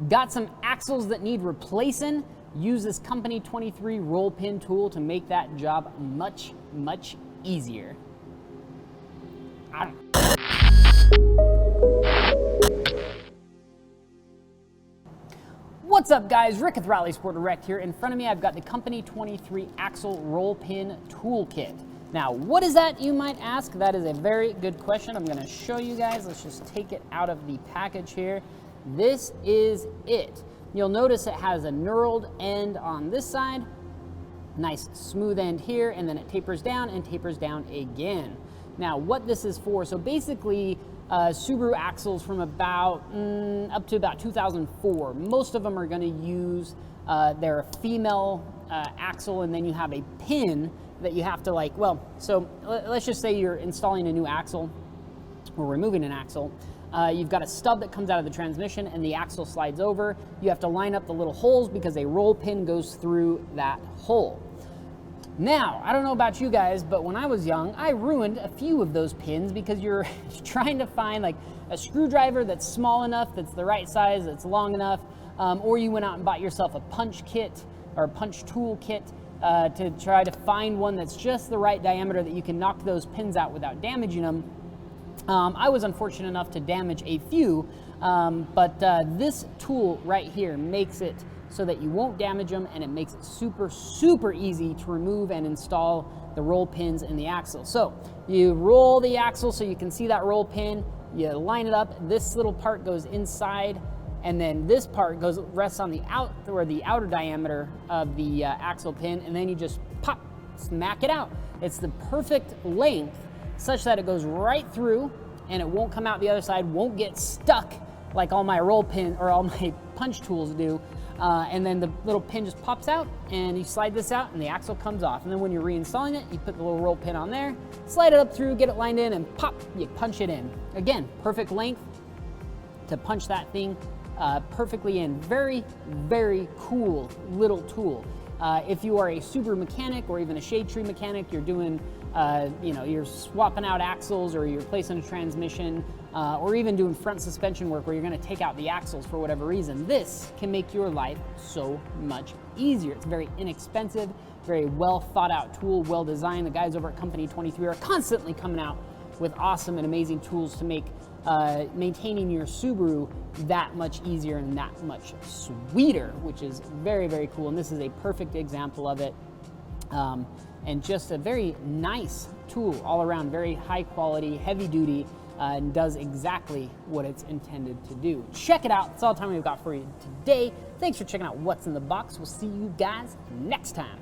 Got some axles that need replacing? Use this Company23 roll pin tool to make that job much, much easier. What's up guys, Rick with RallySport Direct here. In front of me I've got the Company23 axle roll pin toolkit. Now what is that, you might ask? That is a very good question. I'm going to show you guys. Let's just take it out of the package here. This is it. You'll notice it has a knurled end on this side, nice smooth end here, and then it tapers down and tapers down again. Now what this is for, so basically Subaru axles from about up to about 2004, most of them are going to use their female axle, and then you have a pin that you have to so let's just say you're installing a new axle or removing an axle. You've got a stub that comes out of the transmission and the axle slides over. You have to line up the little holes because a roll pin goes through that hole. Now, I don't know about you guys, but when I was young, I ruined a few of those pins because you're trying to find like a screwdriver that's small enough, that's the right size, that's long enough, or you went out and bought yourself a punch kit or a punch tool kit to try to find one that's just the right diameter that you can knock those pins out without damaging them. I was unfortunate enough to damage a few, but this tool right here makes it so that you won't damage them, and it makes it super, super easy to remove and install the roll pins in the axle. So you roll the axle so you can see that roll pin, you line it up, this little part goes inside, and then this part rests on the outer diameter of the axle pin, and then you just pop, smack it out. It's the perfect length such that it goes right through and it won't come out the other side, won't get stuck like all my roll pin or all my punch tools do. And then the little pin just pops out and you slide this out and the axle comes off. And then when you're reinstalling it, you put the little roll pin on there, slide it up through, get it lined in, and pop, you punch it in. Again, perfect length to punch that thing perfectly in. Very, very cool little tool. If you are a Subaru mechanic or even a shade tree mechanic, you're doing, you're swapping out axles or you're replacing a transmission, or even doing front suspension work where you're going to take out the axles for whatever reason, this can make your life so much easier. It's very inexpensive, very well thought out tool, well designed. The guys over at Company23 are constantly coming out with awesome and amazing tools to make maintaining your Subaru that much easier and that much sweeter, which is very, very cool. And this is a perfect example of it. And just a very nice tool all around, very high quality, heavy duty, and does exactly what it's intended to do. Check it out. That's all the time we've got for you today. Thanks for checking out what's in the box. We'll see you guys next time.